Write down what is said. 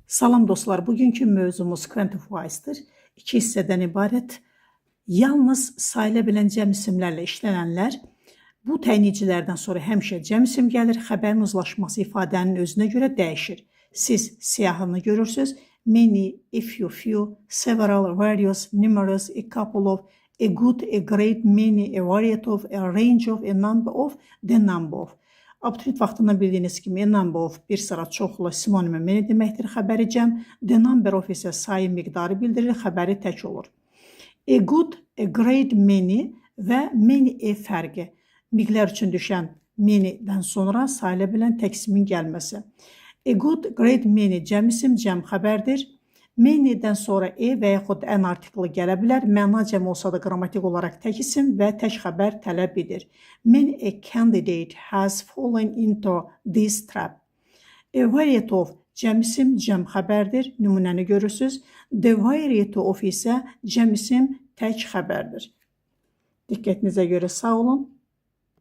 Salam dostlar, bugünkü mövzumuz quantifies'dir. İki hissədən ibarət. Yalnız sayıla bilən cəm isimlərlə işlənənlər, bu təyinicilərdən sonra həmişə cəm isim gəlir, xəbərin uzlaşması ifadənin özünə görə dəyişir. Siz siyahını görürsünüz. Many, a few, several, various, numerous, a couple of, a good, a great, many, a variety of, a range of, a number of, the number of. Abituriyent vaxtında bildiyiniz kimi a number of bir sıra çoxlu sinonimi many deməkdir, xəbəri cəm. The number of isə sayı miqdarı bildirir, xəbəri tək olur. A good, a great, many və many a fərqi. Miqlər üçün düşən many-dən sonra sayıla bilən tək ismin gəlməsi. A good, great, many cəm isim, cəm xəbərdir. Many-dən sonra və yaxud ən artiklı gələ bilər. Məna cəm olsa da qrammatik olaraq tək isim və tək xəbər tələb edir. Many a candidate has fallen into this trap. A variety of cəm isim, cəm xəbərdir. Nümunəni görürsünüz. The variety of isə cəm isim, tək xəbərdir. Diqqətinizə görə sağ olun.